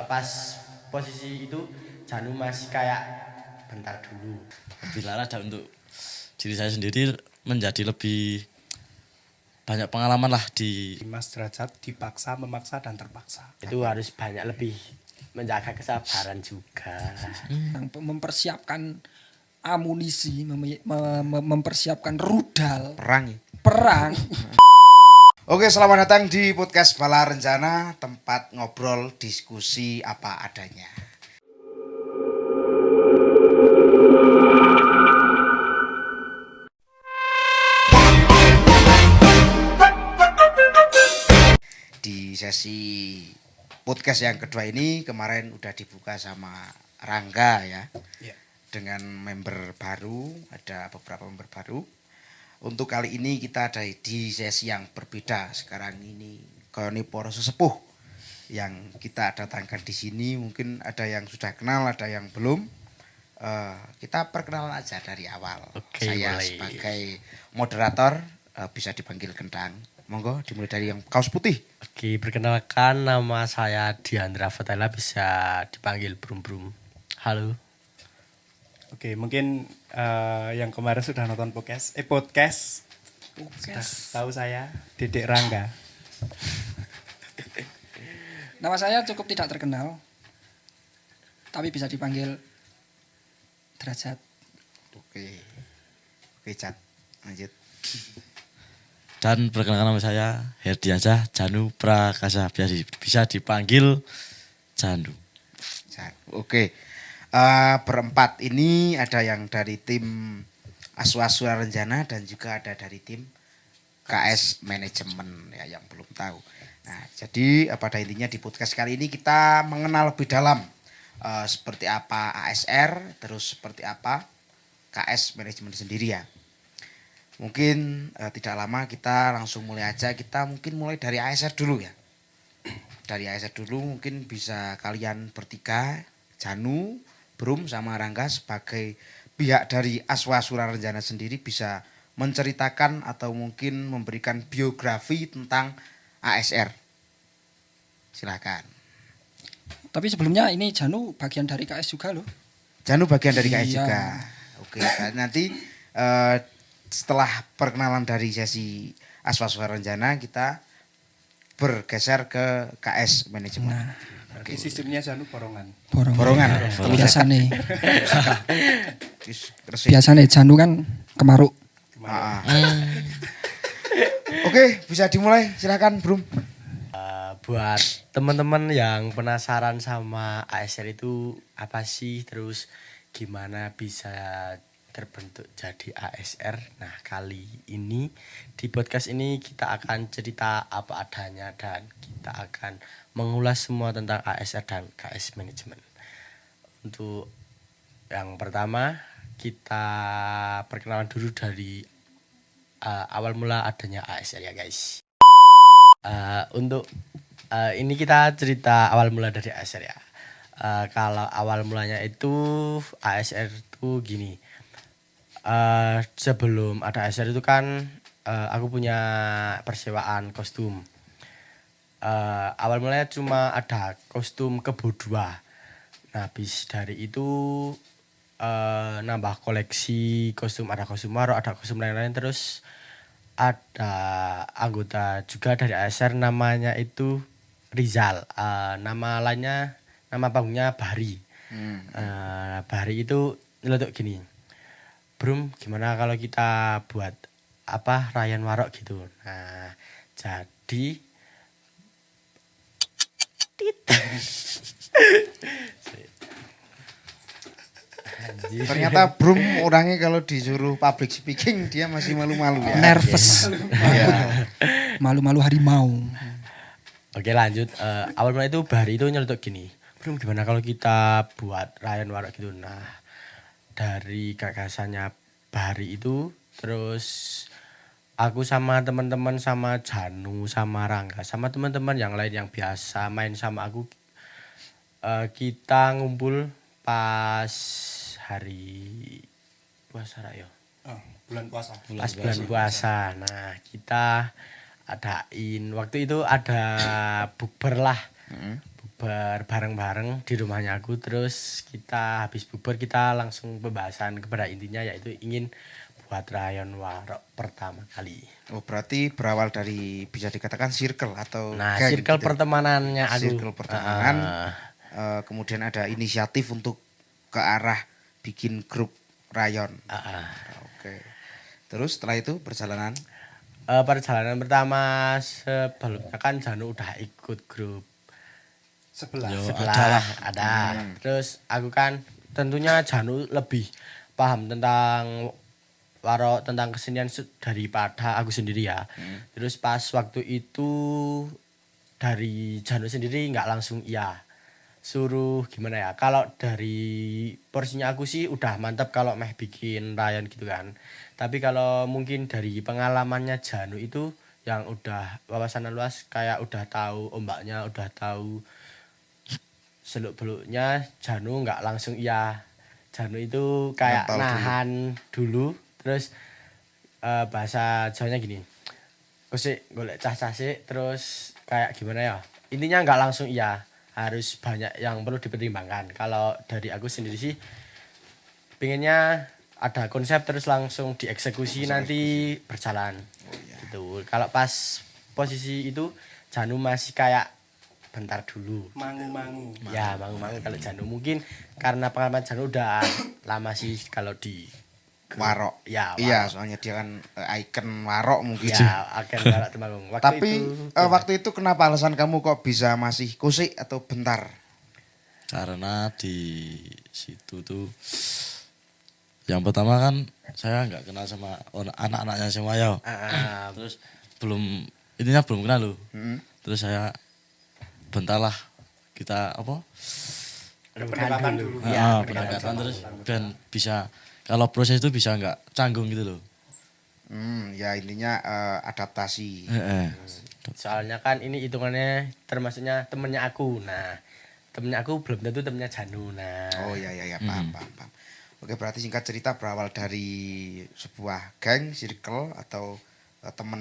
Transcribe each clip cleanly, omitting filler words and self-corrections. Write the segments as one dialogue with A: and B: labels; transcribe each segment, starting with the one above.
A: Pas posisi itu Janu masih kayak bentar dulu.
B: Bila ada untuk diri saya sendiri menjadi lebih banyak pengalaman lah di
C: Mas Derajat dipaksa, memaksa, dan terpaksa.
A: Itu harus banyak lebih menjaga kesabaran juga.
D: Mempersiapkan amunisi, mempersiapkan rudal
E: perang. Oke, selamat datang di podcast Bala Rencana, tempat ngobrol diskusi apa adanya. Di sesi podcast yang kedua ini kemarin udah dibuka sama Rangga ya. Dengan member baru, ada beberapa member baru. Untuk kali ini kita ada di sesi yang berbeda. Sekarang ini koni para sesepuh yang kita datangkan di sini. Mungkin ada yang sudah kenal, ada yang belum. Kita perkenalan aja dari awal.
A: Oke,
E: saya
A: mulai.
E: sebagai moderator bisa dipanggil Kentang. Monggo dimulai dari yang kaos putih.
A: Oke, perkenalkan nama saya Diandra Fatela, bisa dipanggil Brum Brum. Halo.
C: Oke, mungkin yang kemarin sudah nonton podcast. Sudah tahu saya, Dedek Rangga.
D: Nama saya cukup tidak terkenal, tapi bisa dipanggil Derajat.
E: Oke, Cat, lanjut.
B: dan perkenalkan nama saya Herdiansyah Janu Prakasa, bisa dipanggil Janu.
E: Cat. Oke. Berempat ini ada yang dari tim Aswasura Rencana dan juga ada dari tim KS Manajemen ya yang belum tahu. Nah, jadi pada intinya di podcast kali ini kita mengenal lebih dalam seperti apa ASR, terus seperti apa KS Manajemen sendiri ya. Mungkin tidak lama kita langsung mulai aja, kita mungkin mulai dari ASR dulu ya. Dari ASR dulu mungkin bisa kalian bertiga, Janu, Brum sama Rangga sebagai pihak dari Aswasura Rencana sendiri bisa menceritakan atau mungkin memberikan biografi tentang ASR. Silakan.
D: Tapi sebelumnya ini Janu bagian dari KS juga loh.
E: Janu bagian dari KS
D: Iya.
E: juga. Oke, nanti setelah perkenalan dari sesi Aswasura Rencana kita bergeser ke KS Manajemen.
D: Nah,
C: Oke, sistemnya Janu borongan.
E: Borongan.
D: Biasa nih.
E: Resik.
D: Biasa nih Janu kan kemaruk.
E: Oke, bisa dimulai. Silakan, Brum.
A: Buat teman-teman yang penasaran sama ASR itu apa sih, terus gimana bisa terbentuk jadi ASR. Nah, kali ini di podcast ini kita akan cerita apa adanya dan kita akan mengulas semua tentang ASR dan KS Manajemen. Untuk yang pertama kita perkenalan dulu dari awal mula adanya ASR ya guys. Untuk ini kita cerita awal mula dari ASR ya. Kalau awal mulanya itu ASR itu gini. Sebelum ada ASR itu kan aku punya persewaan kostum. Awal mulanya cuma ada kostum Kebo 2. Nah, habis dari itu nambah koleksi kostum, ada kostum Maro, ada kostum lain-lain, terus ada anggota juga dari ASR namanya itu Rizal. Nama lainnya, nama panggungnya Bahri. Bahri itu nyeletuk gini, Brum, gimana kalau kita buat apa Ryan Warok gitu. Nah, jadi
E: Ternyata Brum orangnya kalau disuruh public speaking dia masih malu-malu ya.
D: Nervous. Malu-malu harimau.
A: Oke, lanjut. Awal mulai itu Bahri itu nyeletuk gini, Brum, gimana kalau kita buat Ryan Warok gitu. Nah, dari gagasannya Bahri itu, terus aku sama teman-teman, sama Janu, sama Rangga, sama teman-teman yang lain yang biasa main sama aku, kita ngumpul pas hari puasa ya.
C: Bulan puasa.
A: Pas bulan puasa. Nah, kita adain waktu itu ada bukber lah. bubar bareng-bareng di rumahnya aku, terus kita habis bubar kita langsung pembahasan kepada intinya yaitu ingin buat rayon warok pertama kali.
E: Oh, berarti berawal dari bisa dikatakan circle atau
A: Nah,
E: geng
A: circle
E: gitu.
A: pertemanannya aku.
E: Circle pertemanan.
A: Ah,
E: Kemudian ada inisiatif untuk ke arah bikin grup rayon.
A: ah.
E: Oke. Terus setelah itu perjalanan.
A: Perjalanan pertama sebelumnya kan Janu udah ikut grup
C: Sebelah.
B: Yo,
A: sebelah ada. Terus aku kan tentunya Janu lebih paham tentang warok tentang kesenian daripada aku sendiri ya. Terus pas waktu itu dari Janu sendiri nggak langsung iya. Suruh gimana ya? Kalau dari porsinya aku sih udah mantap kalau meh bikin rayon gitu kan. Tapi kalau mungkin dari pengalamannya Janu itu yang udah wawasan luas kayak udah tahu ombaknya, udah tahu seluk-beluknya, Janu nggak langsung iya. Janu itu kayak
E: Nempel dulu.
A: nahan dulu, terus bahasa Jawanya gini. Kusik golek cah-cah sik, terus kayak gimana ya? Intinya nggak langsung iya, harus banyak yang perlu dipertimbangkan. Kalau dari aku sendiri sih pengennya ada konsep terus langsung dieksekusi nanti berjalan. Gitu. Kalau pas posisi itu Janu masih kayak bentar dulu.
C: Mangu-mangu.
A: Ya, mangu-mangu kalau Janu mungkin karena pengalaman Janu udah lama sih kalau di
E: Warok.
A: Ya,
E: Iya,
A: warok.
E: soalnya dia kan ikon warok mungkin.
A: Ya, akan warok Temanggung.
E: Tapi
A: itu,
E: waktu itu kenapa alasan kamu kok bisa masih kusik atau bentar?
B: Karena di situ tuh yang pertama kan saya nggak kenal sama anak-anaknya semua ya. Terus intinya belum kenal loh.
E: Mm-mm.
B: Terus saya bentar lah kita apa?
C: Pendekatan dulu.
B: Pendekatan terus dan bisa kalau proses itu bisa nggak canggung gitu loh.
E: Ya intinya adaptasi.
A: Soalnya kan ini hitungannya termasuknya temennya aku. Nah, temennya aku belum tentu temennya Janu. Nah,
E: Oh iya paham. Oke, berarti singkat cerita berawal dari sebuah geng, circle atau teman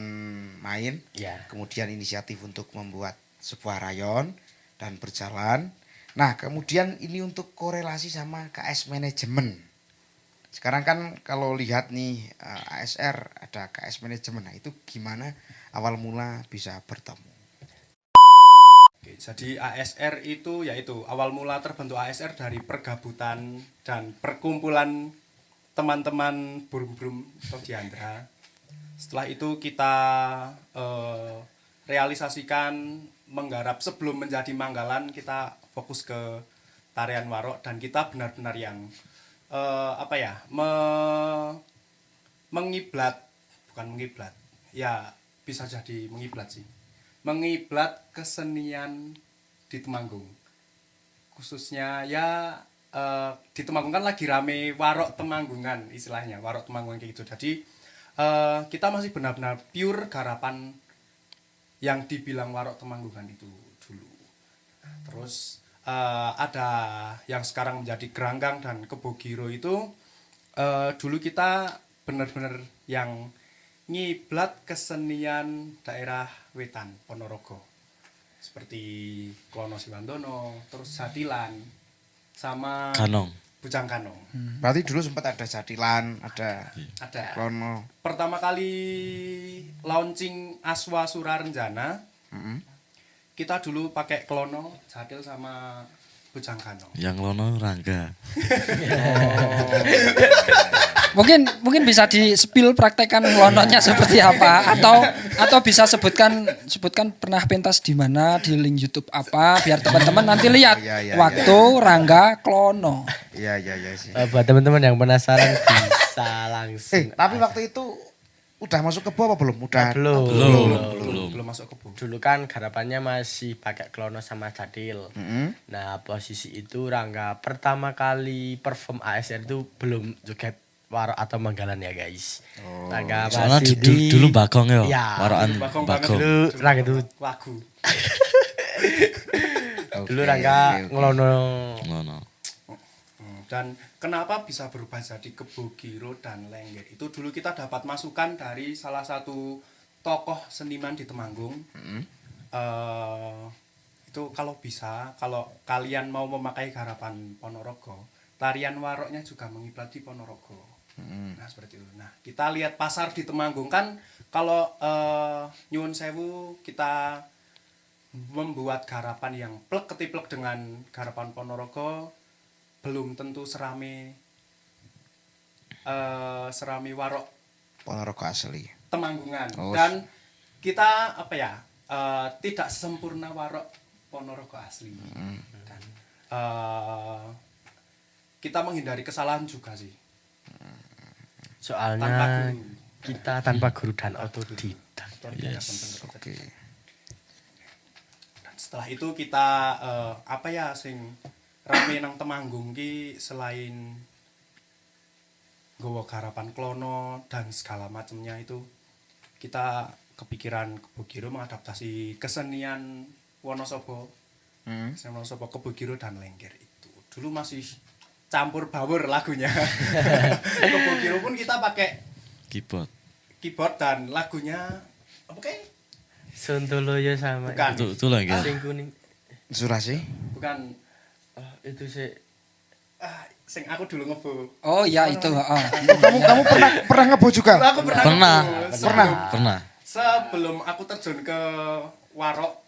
E: main,
A: ya.
E: kemudian inisiatif untuk membuat sebuah rayon dan berjalan. Nah, kemudian ini untuk korelasi sama KS manajemen. Sekarang kan kalau lihat nih ASR ada KS manajemen. Nah, itu gimana awal mula bisa bertemu?
C: Oke, jadi ASR itu yaitu awal mula terbentuk ASR dari pergabutan dan perkumpulan teman-teman burung-burung atau Diandra. Setelah itu kita realisasikan menggarap sebelum menjadi Manggalan kita fokus ke tarian warok dan kita benar-benar yang mengiblat, bukan mengiblat, ya bisa jadi mengiblat sih, mengiblat kesenian di Temanggung, khususnya ya di Temanggung kan lagi rame warok Temanggungan istilahnya, warok Temanggungan kayak gitu. Jadi kita masih benar-benar pure garapan yang dibilang warok Temanggungan itu dulu. Terus ada yang sekarang menjadi Geranggang dan Kebogiro itu dulu kita benar-benar yang ngiblat kesenian daerah Wetan Ponorogo seperti Klono Siwandono, terus Jatilan sama
B: Kanong.
C: Bujang Kanong.
E: Berarti dulu sempat ada Jatilan, ada
C: Ada.
E: Klono.
C: Pertama kali launching Aswa Surarenjana, kita dulu pakai Klono, Jatil sama Bujang Kanong.
B: Yang lono Rangga.
D: Mungkin bisa di-spill praktekan lononnya seperti apa atau bisa sebutkan pernah pentas di mana di link YouTube apa biar teman-teman nanti lihat
E: Iya,
D: waktu Rangga Klono.
E: Iya sih.
A: Buat teman-teman yang penasaran bisa langsung.
E: Tapi waktu itu udah masuk kebo apa belum? Udah.
C: Belum masuk kebo.
A: Dulu kan garapannya masih pakai Klono sama Jadil. Nah, posisi itu Rangga pertama kali perform ASR itu belum joget warok atau Manggalan ya guys. Rangga
B: Soalnya
A: masih
B: dulu Bagong ya.
A: Ya,
B: Warokan
C: Bagong banget.
B: Bagong.
A: dulu Rangga itu
C: Lagu.
A: dulu Rangga ngelono.
B: Ngono.
C: Dan kenapa bisa berubah jadi Kebogiro dan Lengger? Itu dulu kita dapat masukan dari salah satu tokoh seniman di Temanggung. itu kalau bisa, kalau kalian mau memakai garapan Ponorogo, tarian waroknya juga mengiblat di Ponorogo. Nah seperti itu. Nah kita lihat pasar di Temanggung kan, kalau nyuwun sewu kita membuat garapan yang plek ketiplek dengan garapan Ponorogo belum tentu serami warok
E: Ponorogo asli.
C: Temanggungan.
E: Oh.
C: Dan kita tidak sempurna warok Ponorogo asli. Dan kita menghindari kesalahan juga sih. Tanpa
A: Soalnya
C: guru.
A: kita tanpa guru dan otodidak.
E: Oke.
C: Dan setelah itu kita sing rame nang Temanggung ki selain gowo garapan klono dan segala macamnya itu kita kepikiran Kebogiro mengadaptasi kesenian Wonosobo. Kesenian Wonosobo, Kebogiro dan Lengger itu. Dulu masih campur baur lagunya. Kebogiro pun kita pakai keyboard dan lagunya apa kayak?
A: Sontoloyo sama
C: Bukan.
B: Itu lah enggak.
A: sing kuning.
E: Surasi.
C: Bukan
A: Itu sih
C: sing aku dulu ngebu.
D: Oh iya itu, heeh.
E: Kamu pernah ngebo juga?
C: Aku
B: Pernah.
C: ngebu.
B: Pernah.
C: Sebelum aku terjun ke Warok,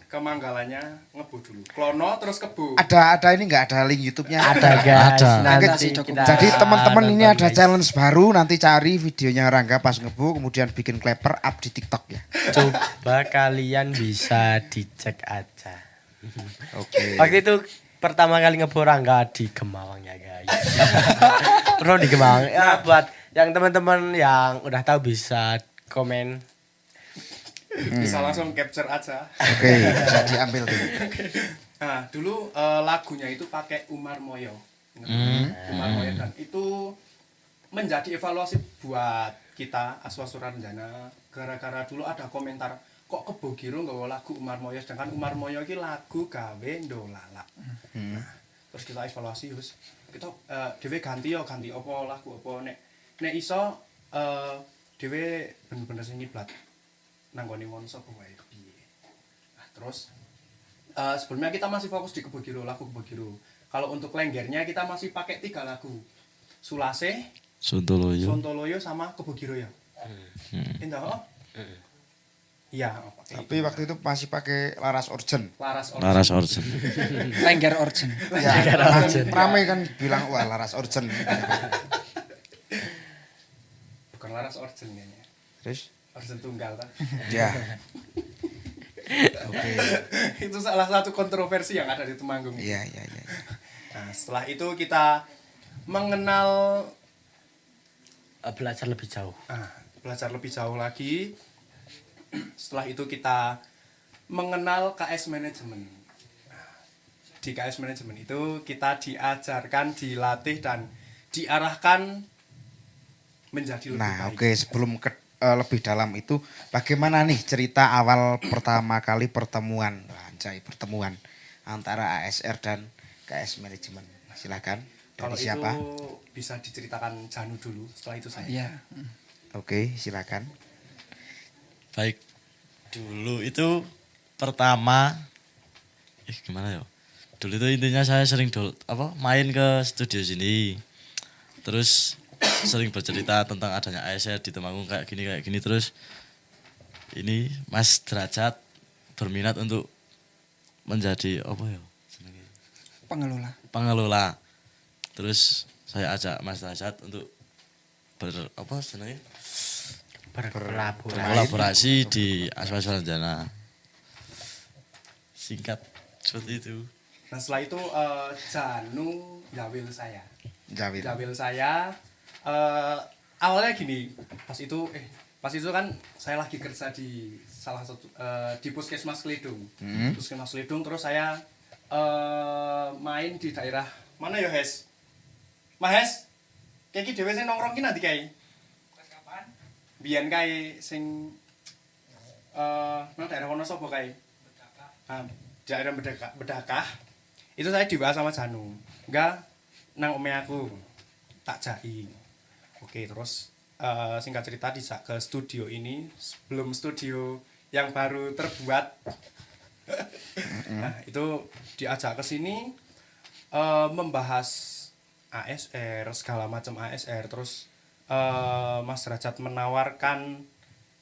C: ke Manggalanya ngebu dulu. Klono terus kebu.
E: Ada ini enggak ada link YouTube-nya?
A: ada guys.
B: Ada.
A: Nanti
D: Ada.
A: kita
E: Jadi teman-teman ini
A: nonton,
E: ada
A: guys.
E: challenge baru, nanti cari videonya Rangga pas ngebu kemudian bikin clapper up di TikTok ya.
A: Coba kalian bisa dicek aja.
E: Oke.
A: Waktu itu pertama kali ngeborang nggak di Gemawang ya guys. Pernah di Gemawang. Ya buat yang teman-teman yang udah tahu bisa komen.
C: Bisa langsung capture aja.
E: Oke, bisa diambil tuh.
C: Nah, dulu lagunya itu pakai Umar Moyo. Umar Moyo, dan itu menjadi evaluasi buat kita Aswasuranjana gara-gara dulu ada komentar kok Kebogiro nggawa lagu Umar Moyo sedangkan Umar Moyo iki lagu gawe ndolala. Nah, terus kita evaluasi terus kita dhewe ganti apa lagu apa nek iso dhewe bener-bener sing ngiblat nanggone Wonosobo wae piye. Nah, terus sebelumnya kita masih fokus di Kebogiro, lagu Kebogiro. Kalau untuk Lenggernya kita masih pakai 3 lagu. Sulase, Sontoloyo sama Kebogiro ya. Indah kok? Iya, pakai
E: Tapi waktu itu masih pakai Laras Orjen.
B: Laras Orjen.
D: Lengger Orjen.
E: Ya, ramai kan bilang wah Laras Orjen.
C: Bukan Laras Orjen kayaknya.
E: Terus?
C: Orjen tunggal kan.
E: Ya. Oke.
C: Itu salah satu kontroversi yang ada di Temanggung.
E: Iya.
C: Nah, setelah itu kita mengenal
A: Belajar lebih jauh.
C: belajar lebih jauh lagi. Setelah itu kita mengenal KS Manajemen. Di KS Manajemen itu kita diajarkan, dilatih dan diarahkan menjadi lebih
E: Nah,
C: baik.
E: oke, sebelum lebih dalam itu bagaimana nih cerita awal pertama kali pertemuan antara ASR dan KS Manajemen. Silakan. Dari
C: Kalau
E: siapa?
C: itu bisa diceritakan Janu dulu, setelah itu saya.
D: Iya.
E: Oke, silakan.
B: Baik. Dulu itu pertama gimana ya? Dulu itu intinya saya sering main ke studio sini. Terus sering bercerita tentang adanya ASR di Temanggung kayak gini terus ini Mas Derajat berminat untuk menjadi pengelola. Terus saya ajak Mas Derajat untuk berkolaborasi di Aswasuranjana. Singkat seperti itu.
C: Nah, setelah itu Janu jawil saya.
E: Jawil.
C: Jawil saya awalnya gini, pas itu kan saya lagi kerja di salah satu di Puskesmas Klidung. Puskesmas Klidung, terus saya main di daerah mana ya, Hes? Mahes, kayak gini dhewe sing nongkrong ki nanti kae. Pas kapan? Biyen kae sing nang daerah Wonosobo kae. Daerah Bedakah. Itu saya dibahas sama Janu. Enggak nang ome aku. Tak jai. Oke, terus singkat cerita dijak ke studio ini sebelum studio yang baru terbuat Nah, itu diajak ke sini membahas ASR, segala macam ASR. Terus Mas Derajat menawarkan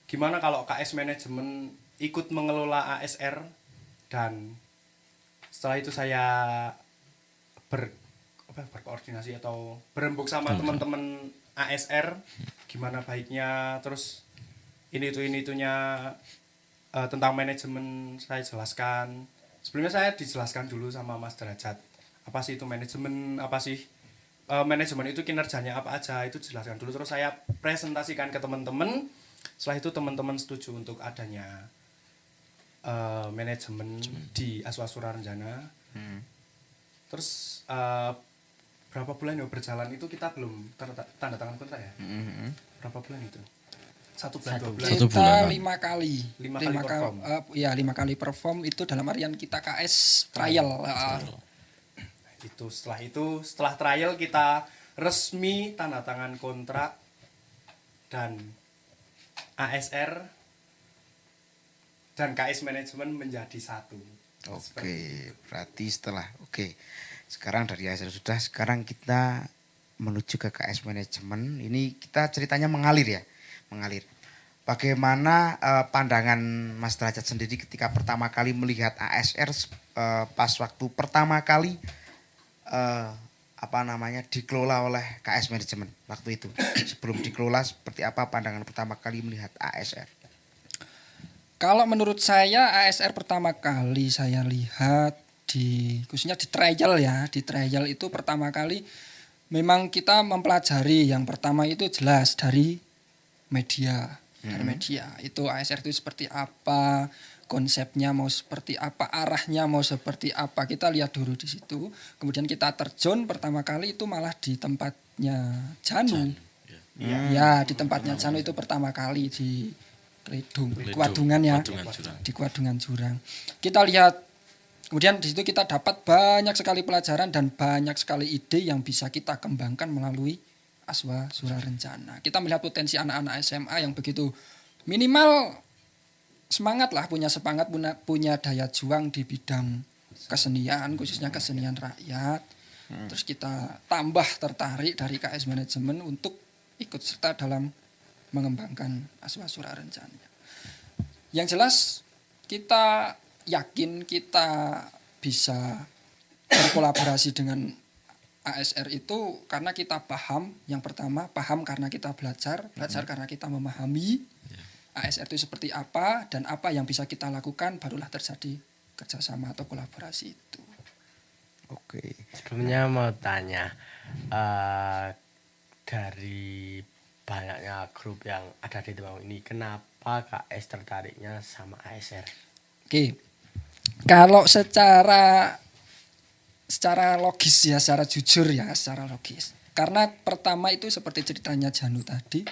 C: gimana kalau KS manajemen ikut mengelola ASR, dan setelah itu saya berkoordinasi atau berembuk sama teman-teman ASR gimana baiknya, terus ini itunya tentang manajemen saya jelaskan. Sebelumnya saya dijelaskan dulu sama Mas Derajat apa sih itu manajemen, apa sih manajemen itu kinerjanya apa aja, itu jelaskan dulu, terus saya presentasikan ke teman-teman. Setelah itu teman-teman setuju untuk adanya manajemen di Aswasura Renjana. Terus berapa bulan ya berjalan itu kita belum tanda tangan kontrak ya. Berapa bulan itu? 1 bulan 2 bulan.
B: Satu
D: Kita
B: bulanan.
D: 5 kali.
C: 5 kali perform.
D: Ya 5 kali perform itu dalam artian kita KS trial.
C: Itu setelah trial kita resmi tanda tangan kontrak dan ASR dan KS manajemen menjadi satu.
E: Oke, berarti sekarang dari ASR sudah, sekarang kita menuju ke KS manajemen. Ini kita ceritanya mengalir. Bagaimana pandangan Mas Derajat sendiri ketika pertama kali melihat ASR pas waktu pertama kali dikelola oleh KS manajemen waktu itu. Sebelum dikelola, seperti apa pandangan pertama kali melihat ASR?
D: Kalau menurut saya ASR pertama kali saya lihat khususnya di trial ya. Di trial itu pertama kali memang kita mempelajari, yang pertama itu jelas dari media. Dari media itu ASR itu seperti apa, konsepnya mau seperti apa, arahnya mau seperti apa, kita lihat dulu di situ. Kemudian kita terjun pertama kali itu malah di tempatnya Janu. Ya, di tempatnya Janu itu pertama kali di Kuadungan ya. Di Kuadungan Jurang. Kita lihat, kemudian di situ kita dapat banyak sekali pelajaran dan banyak sekali ide yang bisa kita kembangkan melalui Aswasura Rencana. Kita melihat potensi anak-anak SMA yang begitu minimal semangat lah, punya semangat, punya daya juang di bidang kesenian, khususnya kesenian rakyat. Terus kita tambah tertarik dari KS Manajemen untuk ikut serta dalam mengembangkan Aswasura Rencana. Yang jelas kita yakin kita bisa berkolaborasi dengan ASR itu karena kita paham, yang pertama paham karena kita belajar karena kita memahami ASR itu seperti apa dan apa yang bisa kita lakukan, barulah terjadi kerjasama atau kolaborasi itu.
E: Oke.
A: Sebelumnya mau tanya, dari banyaknya grup yang ada di Temanggung ini, kenapa KS tertariknya sama ASR?
D: Oke, kalau secara logis ya, secara jujur ya, secara logis. Karena pertama itu seperti ceritanya Janu tadi,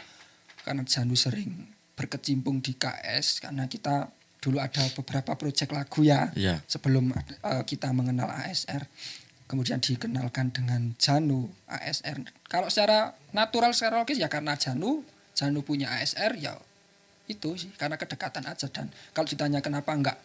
D: karena Janu sering berkecimpung di KS, karena kita dulu ada beberapa proyek lagu ya, sebelum kita mengenal ASR. Kemudian dikenalkan dengan Janu, ASR. Kalau secara natural, secara logis ya karena Janu punya ASR ya itu sih, karena kedekatan aja. Dan kalau ditanya kenapa enggak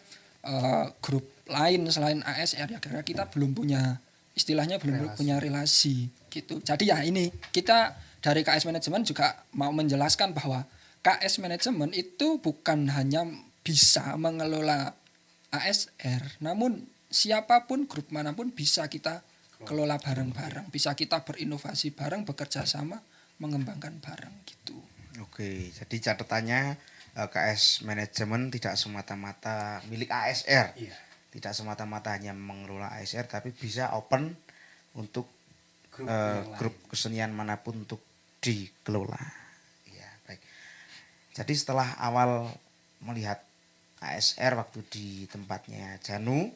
D: grup lain selain ASR, ya karena kita belum punya, istilahnya belum punya relasi gitu. Jadi ya ini kita dari KS Manajemen juga mau menjelaskan bahwa KS Manajemen itu bukan hanya bisa mengelola ASR, namun siapapun, grup manapun bisa kita kelola bareng-bareng, bisa kita berinovasi bareng, bekerja sama, mengembangkan bareng gitu.
E: Oke, jadi catatannya KS Manajemen tidak semata-mata milik ASR.
C: Iya.
E: Tidak semata-mata hanya mengelola ASR, tapi bisa open untuk grup kesenian manapun untuk dikelola. Iya, baik. Jadi setelah awal melihat ASR waktu di tempatnya Janu,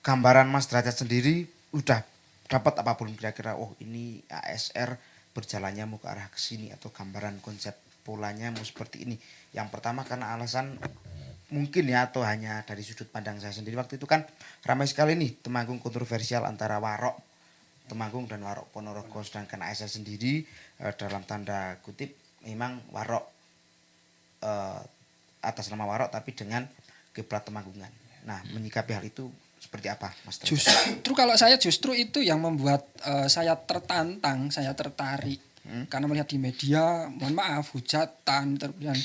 E: gambaran Mas Derajat sendiri udah dapat apa belum kira-kira, oh ini ASR berjalannya mau ke arah ke sini, atau gambaran konsep polanya mau seperti ini. Yang pertama karena alasan mungkin ya, atau hanya dari sudut pandang saya sendiri, waktu itu kan ramai sekali nih Temanggung kontroversial antara Warok Temanggung dan Warok Ponorogo, sedangkan ASR sendiri dalam tanda kutip memang Warok atas nama Warok tapi dengan kiblat Temanggungan. Nah, menyikapi hal itu seperti apa, Mas Derajat?
D: Justru kalau saya justru itu yang membuat saya tertantang, saya tertarik. Karena melihat di media, mohon maaf, hujatan, kemudian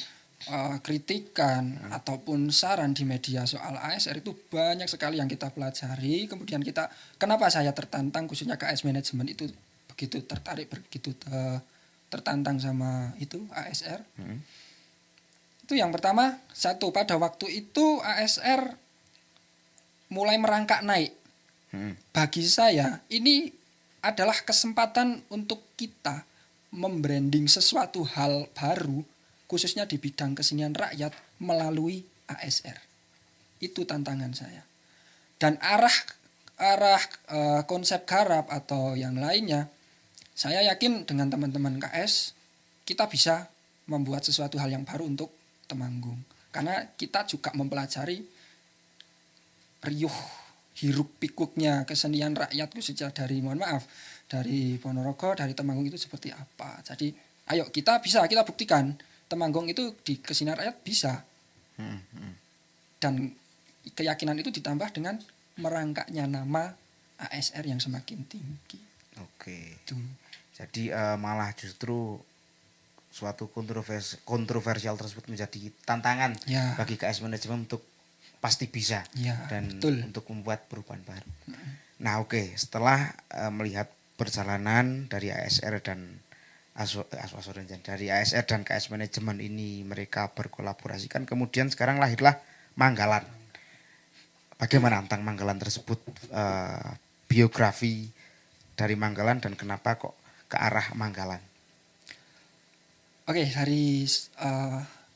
D: kritikan ataupun saran di media soal ASR itu banyak sekali yang kita pelajari. Kemudian kita, kenapa saya tertantang khususnya KS manajemen itu begitu tertarik, begitu tertantang sama itu ASR. Itu yang pertama, satu, pada waktu itu ASR mulai merangkak naik. Bagi saya ini adalah kesempatan untuk kita membranding sesuatu hal baru khususnya di bidang kesenian rakyat melalui ASR. Itu tantangan saya. Dan arah konsep garap atau yang lainnya, saya yakin dengan teman-teman KS kita bisa membuat sesuatu hal yang baru untuk Temanggung. Karena kita juga mempelajari riuh hiruk pikuknya kesenian rakyat khususnya dari, mohon maaf, dari Ponorogo, dari Temanggung itu seperti apa. Jadi ayo kita buktikan Temanggung itu di kesenian rakyat bisa. Dan keyakinan itu ditambah dengan merangkaknya nama ASR yang semakin tinggi.
E: Oke.
D: Itu.
E: Jadi malah justru suatu kontroversial tersebut menjadi tantangan
D: Ya.
E: bagi KS manajemen untuk pasti bisa
D: Ya,
E: dan
D: betul.
E: untuk membuat perubahan baru. Nah, oke, setelah melihat perjalanan dari ASR dan dari ASR dan KS manajemen ini mereka berkolaborasi kan, kemudian sekarang lahirlah Manggalan. Bagaimana tentang Manggalan tersebut, biografi dari Manggalan dan kenapa kok ke arah Manggalan?
D: Oke, dari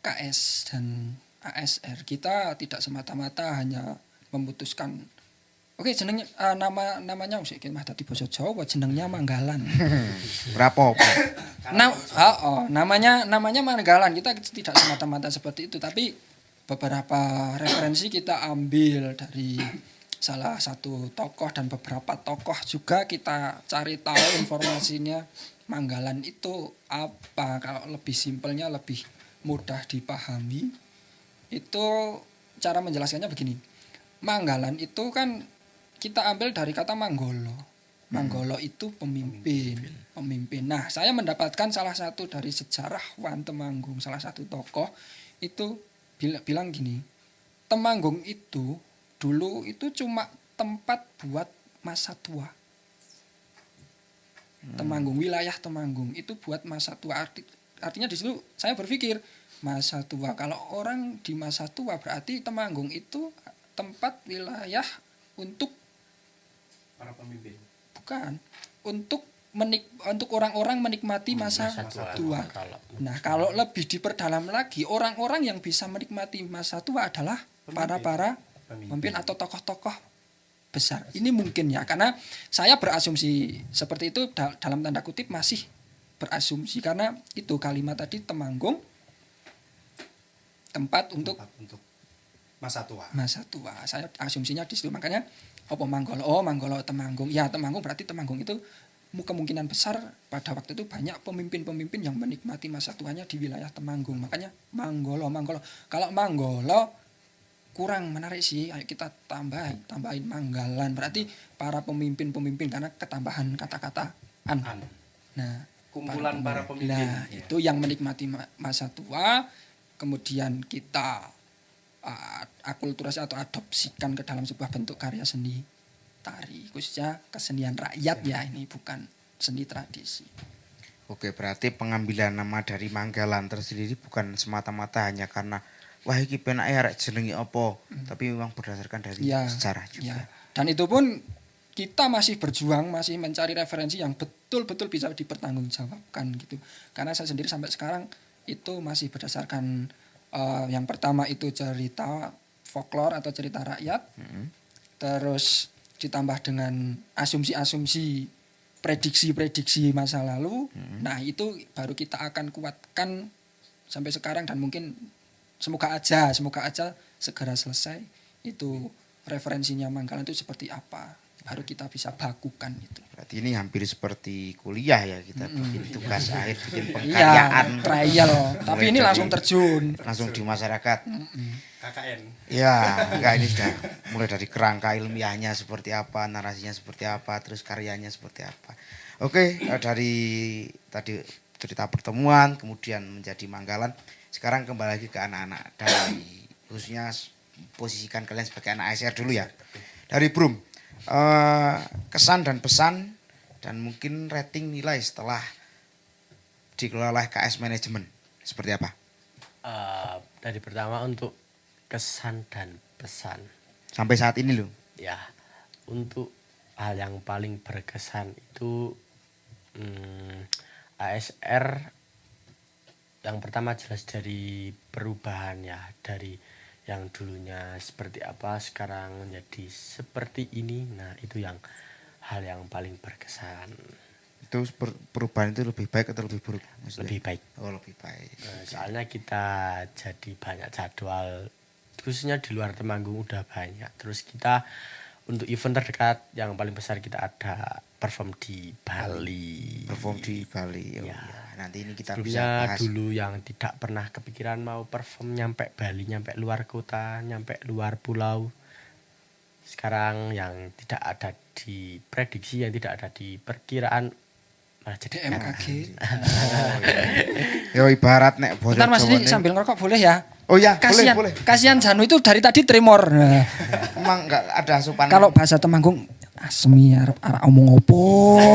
D: KS dan ASR kita tidak semata-mata hanya memutuskan oke jenengnya namanya usik mah dadi basa Jawa jenengnya Manggalan.
E: Berapa?
D: Namanya Manggalan. Kita tidak semata-mata seperti itu, tapi beberapa referensi kita ambil dari salah satu tokoh dan beberapa tokoh juga kita cari tahu informasinya. Manggalan itu apa? Kalau lebih simpelnya, lebih mudah dipahami, itu cara menjelaskannya begini. Manggalan itu kan kita ambil dari kata Manggolo. Manggolo itu pemimpin. Nah, saya mendapatkan salah satu dari sejarawan Temanggung, salah satu tokoh itu bilang gini, Temanggung itu dulu itu cuma tempat buat masa tua. Temanggung, wilayah Temanggung itu buat masa tua. Artinya di situ saya berpikir masa tua. Kalau orang di masa tua berarti Temanggung itu tempat wilayah untuk
C: para pemimpin.
D: Bukan, untuk orang-orang menikmati masa tua. Nah, kalau lebih diperdalam lagi, orang-orang yang bisa menikmati masa tua adalah para pemimpin atau tokoh-tokoh besar. Ini mungkin ya, karena saya berasumsi seperti itu dalam tanda kutip masih berasumsi karena itu kalimat tadi Temanggung tempat untuk
C: masa tua.
D: Saya asumsinya di situ. Makanya apa Manggolo? Oh, Manggolo Temanggung. Ya, Temanggung berarti Temanggung itu kemungkinan besar pada waktu itu banyak pemimpin-pemimpin yang menikmati masa tuanya di wilayah Temanggung. Makanya Manggolo. Kalau Manggolo kurang menarik sih, ayo kita tambahin Manggalan. Berarti para pemimpin-pemimpin karena ketambahan kata-kata an. Nah,
C: kumpulan para pemimpin.
D: Nah, itu yang menikmati masa tua, kemudian kita akulturasi atau adopsikan ke dalam sebuah bentuk karya seni tari, khususnya kesenian rakyat ya, ini bukan seni tradisi.
E: Oke, berarti pengambilan nama dari Manggalan tersendiri bukan semata-mata hanya karena wah iki penake arek jenenge apa, tapi memang berdasarkan dari sejarah juga.
D: Ya. Dan itu pun kita masih berjuang, masih mencari referensi yang betul-betul bisa dipertanggungjawabkan gitu. Karena saya sendiri sampai sekarang itu masih berdasarkan yang pertama itu cerita folklore atau cerita rakyat, terus ditambah dengan asumsi-asumsi, prediksi-prediksi masa lalu. Nah itu baru kita akan kuatkan sampai sekarang dan mungkin semoga aja segera selesai itu referensinya Manggalan itu seperti apa, baru kita bisa bakukan itu.
E: Berarti ini hampir seperti kuliah ya, kita bikin tugas akhir, bikin
D: Iya,
E: pengkaryaan
D: trial, tapi ini langsung terjun.
E: langsung di masyarakat.
C: KKN.
E: Ya, enggak ini sudah mulai dari kerangka ilmiahnya seperti apa, narasinya seperti apa, terus karyanya seperti apa. Oke, dari tadi cerita pertemuan, kemudian menjadi Manggalan. Sekarang kembali lagi ke anak-anak dari khususnya posisikan kalian sebagai anak ASR dulu ya. Dari Brum, kesan dan pesan dan mungkin rating nilai setelah dikelola oleh KS Manajemen seperti apa?
A: Dari pertama untuk kesan dan pesan.
E: Sampai saat ini loh.
A: Ya, untuk hal yang paling berkesan itu ASR yang pertama jelas dari perubahan ya, dari yang dulunya seperti apa sekarang menjadi seperti ini. Nah, itu yang hal yang paling berkesan.
E: Itu perubahan itu lebih baik atau lebih buruk? Maksudnya?
A: Lebih baik.
E: Oh, lebih baik.
A: Soalnya kita jadi banyak jadwal, khususnya di luar Temanggung udah banyak. Terus kita untuk event terdekat yang paling besar kita ada perform di Bali.
E: Perform di Bali. Oh,
A: Ya.
E: ya. Nanti ini kita
A: Sebelumnya
E: bisa bahas.
A: dulu yang tidak pernah kepikiran mau perform nyampe Bali, nyampe luar kota, nyampe luar pulau. Sekarang yang tidak ada di prediksi, yang tidak ada di perkiraan malah jadi
D: DMKG.
E: Yo ibarat nek bocor
D: Bentar Mas ini
E: Jawane.
D: sambil ngerokok boleh ya?
E: Oh ya,
D: Kasihan,
E: boleh.
D: kasihan Janu itu dari tadi tremor. Nah,
E: Emang enggak ada asupan.
D: kalau bahasa Temanggung asemi arep arek omong opo,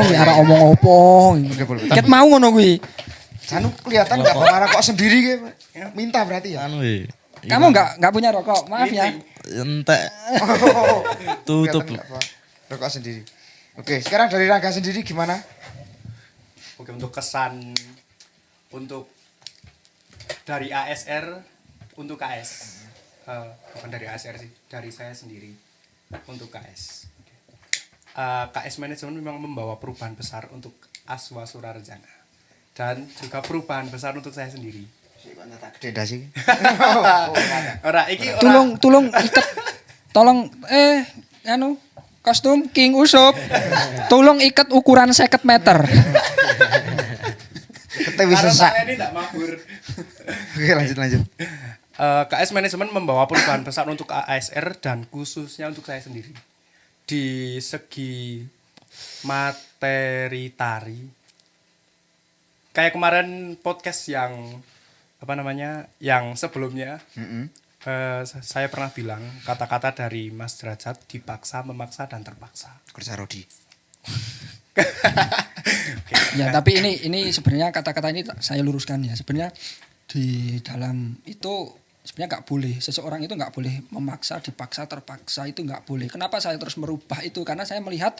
D: ya arek omong opo.
E: Oke, boleh.
D: Ket mau ngono kuwi.
E: Janu kelihatan enggak marah kok sendiri ge. Minta berarti ya.
B: Anu
D: Kamu enggak punya rokok, maaf ya.
B: entek tutup.
E: Kelihatan nggak rokok sendiri. Oke, sekarang dari Rangga sendiri gimana?
C: Oke, untuk kesan untuk dari ASR untuk KS. Bukan dari ASR sih, dari saya sendiri untuk KS. KS Manajemen memang membawa perubahan besar untuk Aswa Surarencana dan juga perubahan besar untuk saya sendiri.
E: Gede dah sih.
C: Ora iki ora
D: Tolong ikat. Tolong anu kostum King Usup. Tolong ikat ukuran 50 meter.
E: Kita bisa
C: karena
E: sesak.
C: saya ini tidak mabur.
E: Oke, lanjut.
C: KS Manajemen membawa perubahan besar untuk ASR dan khususnya untuk saya sendiri. Di segi materi tari, kayak kemarin podcast yang yang sebelumnya, saya pernah bilang kata-kata dari Mas Derajat dipaksa, memaksa dan terpaksa.
E: Kerja Rodi.
D: Ya, tapi ini sebenarnya kata-kata ini saya luruskan ya. Sebenarnya di dalam itu sebenarnya nggak boleh, seseorang itu nggak boleh memaksa, dipaksa, terpaksa, itu nggak boleh. Kenapa saya terus merubah itu? Karena saya melihat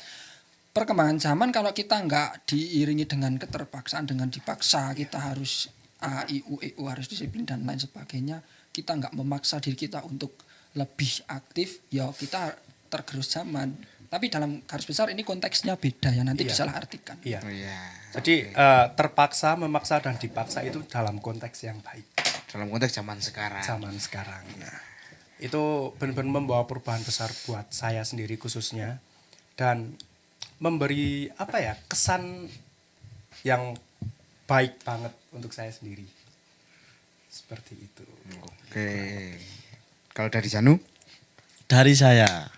D: perkembangan zaman kalau kita nggak diiringi dengan keterpaksaan, dengan dipaksa, kita harus A, I, U, E, U, harus disiplin dan lain sebagainya. Kita nggak memaksa diri kita untuk lebih aktif, ya kita tergerus zaman. Tapi dalam garis besar ini konteksnya beda ya, nanti
C: Iya.
D: disalahartikan.
C: Iya.
E: Oh iya.
C: Jadi terpaksa, memaksa dan dipaksa itu dalam konteks yang baik.
E: Dalam konteks zaman sekarang.
C: Zaman sekarang. Nah, itu benar-benar membawa perubahan besar buat saya sendiri khususnya dan memberi kesan yang baik banget untuk saya sendiri. Seperti itu.
E: Oke. Kalau dari Janu?
B: Dari saya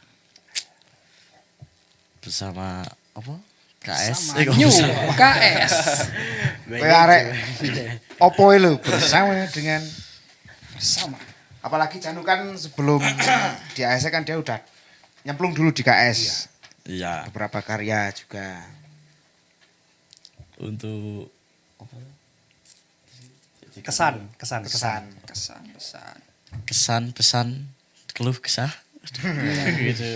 B: bersama apa? KS.
D: New KS.
E: Kowe arek opo lho bersama dengan
D: Sama.
E: apalagi Janu kan sebelum di AS kan dia udah nyemplung dulu di KS.
B: Iya,
E: Beberapa karya juga.
B: untuk
C: Kesan.
B: kesan pesan keluh kesah. Gitu.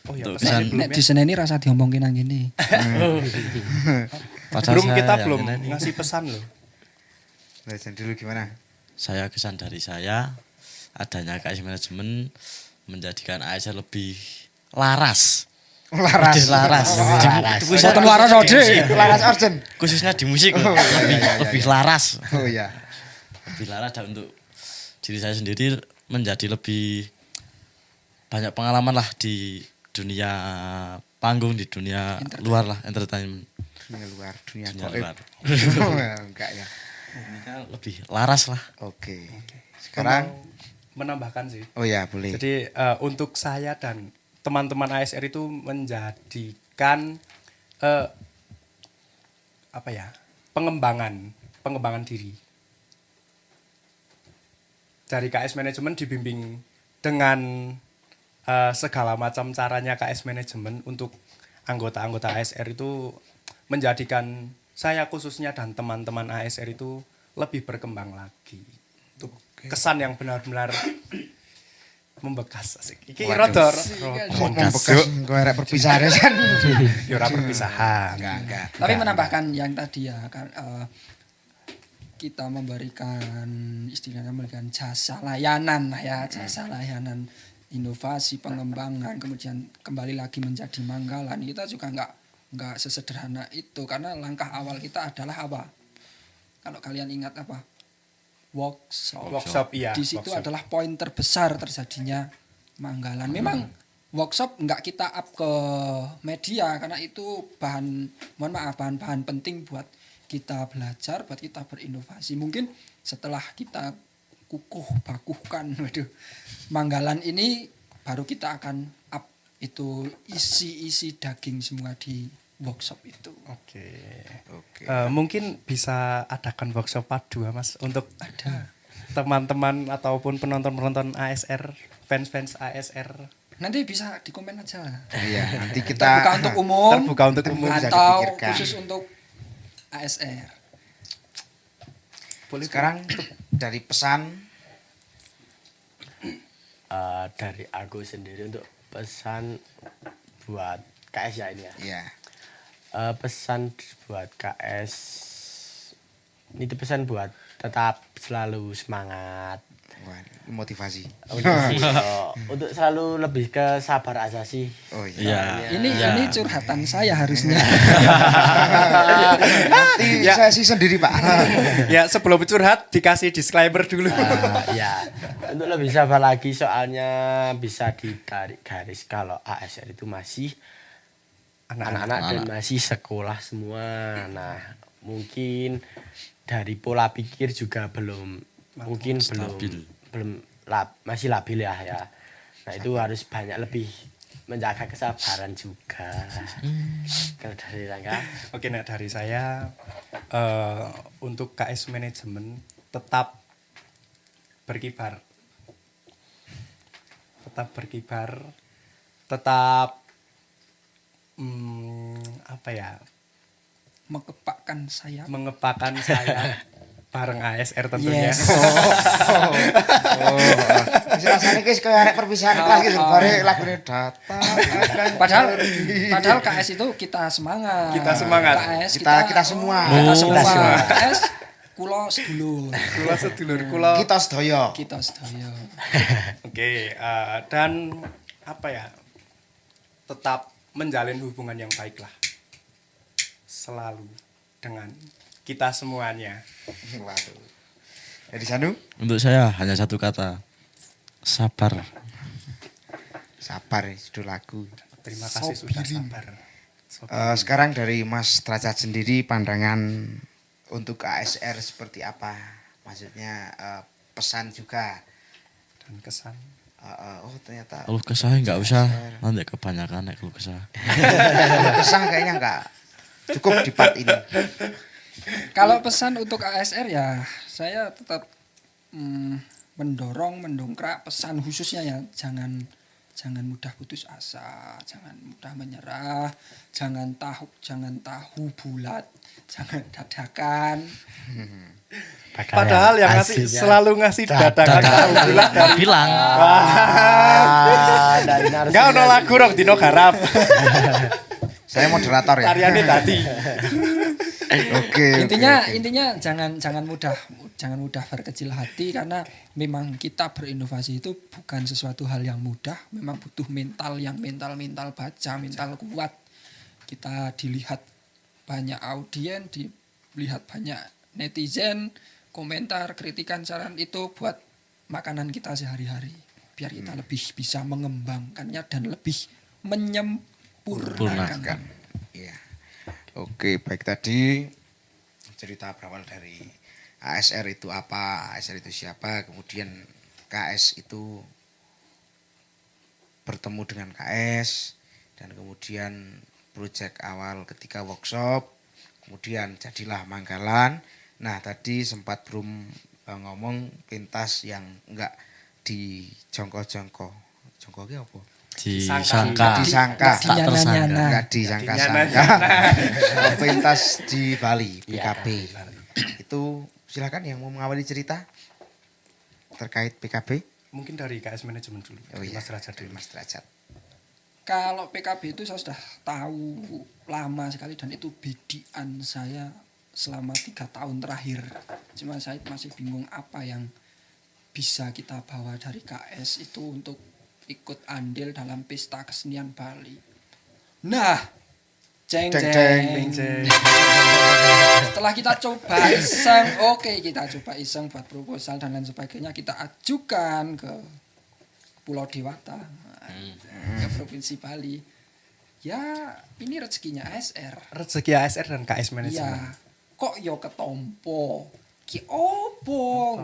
C: Oh iya,
B: Untuk
C: pesannya
B: kesan-
C: belum
D: Nek
C: ya.
D: di sini ini rasa diomongin nang ini.
B: Padahal
C: Belum
B: saya
C: kita
B: yang
C: belum
B: ini.
C: ngasih pesan loh.
E: Nah, Jan dulu gimana?
B: Saya kesan dari saya adanya KS Manajemen menjadikan ASR lebih laras.
E: Laras.
B: Lebih laras.
D: Boten waras ode.
E: Laras Orjen.
B: Khususnya di musik
E: Oh, iya,
B: lebih laras.
E: Oh iya.
B: Lebih laras dan untuk diri saya sendiri menjadi lebih banyak pengalaman lah di dunia panggung, di dunia luar lah, entertainment.
E: Dunia luar, dunia
B: Dunia
E: goib.
B: luar.
E: Enggak ya.
B: Ini kan lebih laras lah.
E: Oke. Sekarang
C: menambahkan sih.
E: Oh ya, boleh.
C: Jadi untuk saya dan teman-teman ASR itu menjadikan apa ya, pengembangan diri. Dari KS Manajemen dibimbing dengan segala macam caranya KS Manajemen untuk anggota-anggota ASR itu menjadikan saya khususnya dan teman-teman ASR itu lebih berkembang lagi. Untuk kesan yang benar-benar membekas asik. Iki rada
E: Membekas kok arek perpisahan kan.
C: ya ora perpisahan.
E: Enggak.
D: Tapi menambahkan yang tadi ya kan kita memberikan istilahnya memberikan jasa layanan lah ya, jasa layanan inovasi pengembangan kemudian kembali lagi menjadi manggalan. Kita juga enggak sesederhana itu karena langkah awal kita adalah apa? Kalau kalian ingat apa?
C: Workshop iya.
D: Di situ
C: workshop.
D: adalah poin terbesar terjadinya manggalan. Memang workshop enggak kita up ke media karena itu bahan penting buat kita belajar, buat kita berinovasi. Mungkin setelah kita bakuhkan manggalan ini baru kita akan up itu isi daging semua di workshop itu.
C: Oke.
E: Oke.
C: Mungkin bisa adakan workshop part 2 Mas untuk teman-teman ataupun penonton-penonton ASR, fans-fans ASR.
D: Nanti bisa di komen aja.
E: Iya, nanti kita
D: Terbuka untuk umum.
C: Terbuka untuk umum.
E: bisa
D: Atau
E: dipikirkan.
D: khusus untuk ASR.
C: Boleh
E: Sekarang dari pesan
A: Dari aku sendiri untuk pesan buat KS ya ini ya.
E: ya.
A: Pesan buat KS itu pesan buat tetap selalu semangat
E: Wah, motivasi.
A: untuk selalu lebih ke sabar aja sih.
E: Oh iya.
B: Iya.
D: Ini curhatan saya harusnya.
E: Nanti saya sih sendiri, Pak.
C: Ya sebelum curhat dikasih disclaimer dulu.
A: Ya untuk lebih sabar lagi soalnya bisa ditarik garis kalau ASR itu masih anak-anak dan masih sekolah semua. Nah mungkin dari pola pikir juga belum mungkin masih labil ya. Nah itu harus banyak lebih menjaga kesabaran juga. Kalau dari Rangga,
C: Oke, nah dari saya untuk KS Manajemen tetap berkibar. Tetap apa ya?
D: Mengepakkan sayap.
C: Mengepakkan saya bareng ASR tentunya.
D: Yes.
E: Wis rasane guys koyo arek perpisahan kelas gitu, bare lagune datang.
D: Padahal KS itu kita semangat.
C: Kita semangat.
D: KS
E: Kita semua.
D: Kita
A: Oh,
D: semua.
A: kita semua.
D: KS kulo sedulur.
C: Kula sedulur kula.
E: Kita sedaya.
D: Kita sedaya.
C: Oke, dan apa ya? Tetap menjalin hubungan yang baik lah. Selalu dengan kita semuanya.
E: Waduh. Jadi Sanu,
B: Untuk saya hanya satu kata. Sabar.
E: sabar judul lagu.
C: Terima kasih sudah sabar.
E: Sekarang dari Mas Derajat sendiri pandangan untuk ASR seperti apa? Maksudnya pesan juga.
C: Dan kesan.
E: Oh ternyata
B: Kalau kesah nggak usah. Nanti kebanyakan nek kalau kesah.
E: pesan kayaknya enggak cukup di part ini.
D: Kalau pesan untuk ASR ya saya tetap mendongkrak pesan khususnya ya jangan mudah putus asa, jangan mudah menyerah, jangan tahu bulat, jangan dadakan.
C: Padahal yang ngasih
A: aslinya
C: selalu ngasih dadakan tahu bulat dari
B: Bilang.
A: dari narasi.
C: enggak ono lagu rong dino garap.
E: Saya moderator ya.
C: Tariane tadi.
E: Oke.
D: Intinya jangan mudah berkecil hati karena memang kita berinovasi itu bukan sesuatu hal yang mudah, memang butuh mental baja, mental kuat. Kita dilihat banyak audien, dilihat banyak netizen, komentar, kritikan, saran itu buat makanan kita sehari-hari. Biar kita lebih bisa mengembangkannya dan lebih menyempurnakan.
E: Iya. Oke, baik tadi cerita berawal dari ASR itu apa, ASR itu siapa, kemudian KS itu bertemu dengan KS dan kemudian proyek awal ketika workshop, kemudian jadilah Manggalan. Nah tadi sempat Brum ngomong pentas yang enggak dijongko-jongko. Jongko ki apa?
B: Disangka.
E: Disangka.
B: Tak tersangka.
E: Enggak disangka-sangka. Pentas di Bali, PKB. Itu silakan yang mau mengawali cerita terkait PKB.
C: Mungkin dari KS manajemen dulu.
E: Oh iya,
C: Mas Derajat dulu.
E: Mas Derajat.
D: Kalau PKB itu saya sudah tahu lama sekali dan itu bidian saya selama 3 tahun terakhir. Cuma saya masih bingung apa yang bisa kita bawa dari KS itu untuk ikut andil dalam pesta kesenian Bali. Nah, jeng
E: Jeng,
D: jeng.
C: jeng.
D: Setelah kita coba iseng, kita coba iseng buat proposal dan lain sebagainya, kita ajukan ke Pulau Dewata, ke Provinsi Bali. Ya, ini rezekinya ASR.
C: Rezeki ASR dan KS
D: Iya,
C: manajemen.
D: kok yo ketompo. Ki opo?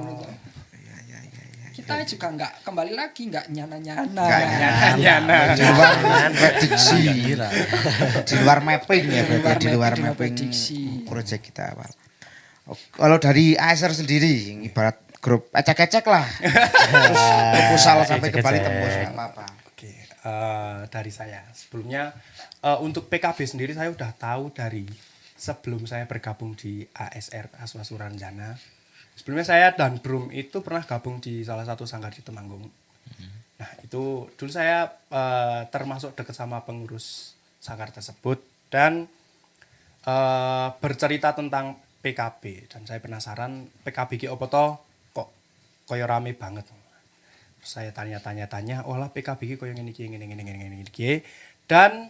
D: Kita juga nggak kembali lagi nggak nyana-nyana.
E: Di luar prediksi. Di luar mapping ya berarti, di luar
D: di luar
E: mapping
D: prediksi.
E: proyek kita awal. Kalau dari ASR sendiri ibarat grup ecek-ecek lah. Terus proposal sampai ke Bali tembus nggak apa-apa.
C: Oke, dari saya. Sebelumnya untuk PKB sendiri saya udah tahu dari sebelum saya bergabung di ASR Aswa Suranjana. Sebelumnya saya dan Brum itu pernah gabung di salah satu sanggar di Temanggung. Nah itu dulu saya termasuk dekat sama pengurus sanggar tersebut dan bercerita tentang PKB dan saya penasaran PKB ki opo to kok koyo rame banget. Terus saya tanya-tanya, oh lah PKB ki koyo ngene iki. Dan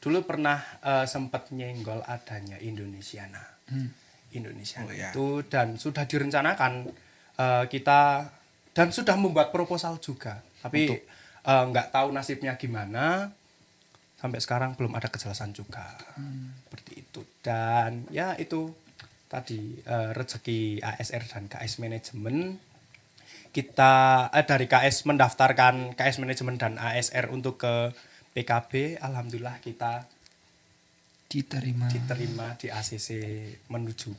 C: dulu pernah sempat nyenggol adanya Indonesiana. Indonesia itu dan sudah direncanakan kita dan sudah membuat proposal juga tapi nggak tahu nasibnya gimana sampai sekarang belum ada kejelasan juga seperti itu dan ya itu tadi rezeki ASR dan KS manajemen kita dari KS mendaftarkan KS manajemen dan ASR untuk ke PKB alhamdulillah kita diterima di ACC menuju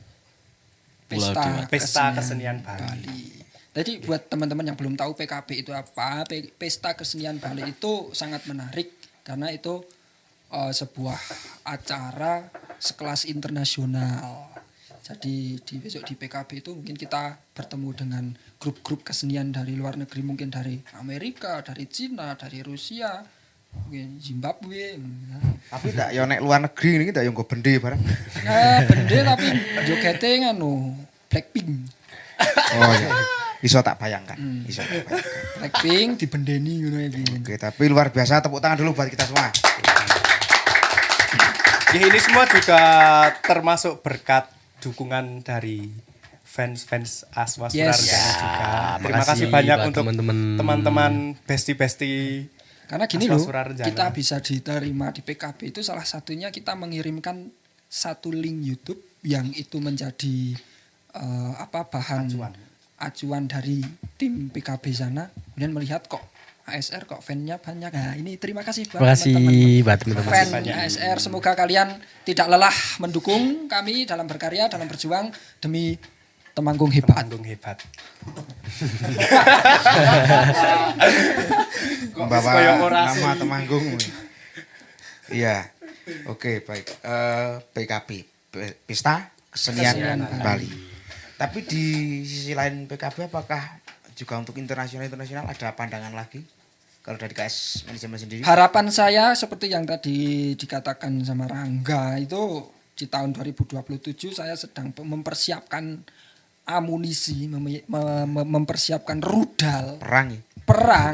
C: pesta kesenian Bali.
D: Jadi buat teman-teman yang belum tahu PKB itu apa, pesta kesenian Bali itu sangat menarik karena itu sebuah acara sekelas internasional. Jadi besok di PKB itu mungkin kita bertemu dengan grup-grup kesenian dari luar negeri, mungkin dari Amerika, dari Cina, dari Rusia, mungkin Zimbabwe.
E: Tapi tak yo nek luar negeri ini tak yo nggo bende bareng.
D: Bende tapi jogete nganu Blackpink.
E: Oh iya. Iso tak bayangkan. Iso tak bayangkan.
D: Blackpink dibendeni ngono iki.
E: Oke, tapi luar biasa tepuk tangan dulu buat kita semua.
C: Ya, ini semua juga termasuk berkat dukungan dari fans Aswa Suranjana juga. Terima kasih banyak untuk teman-teman besti-besti.
D: Karena gini
C: Aswa
D: loh,
C: Suranjana.
D: kita bisa diterima di PKB itu salah satunya kita mengirimkan satu link YouTube yang itu menjadi bahan acuan dari tim PKB sana. Kemudian melihat kok ASR kok fan-nya banyak. Nah, ini terima kasih buat teman-teman fan ASR. Semoga kalian tidak lelah mendukung kami dalam berkarya, dalam berjuang demi Temanggung hebat.
E: Membawa nama Temanggung. Iya. Oke, baik. PKB, Pesta Kesenian Bali. Tapi di sisi lain PKB apakah juga untuk internasional ada pandangan lagi? Kalau dari KS manajemen sendiri?
D: Harapan saya seperti yang tadi dikatakan sama Rangga itu di tahun 2027 saya sedang mempersiapkan amunisi, mempersiapkan rudal
E: Perang.
D: perang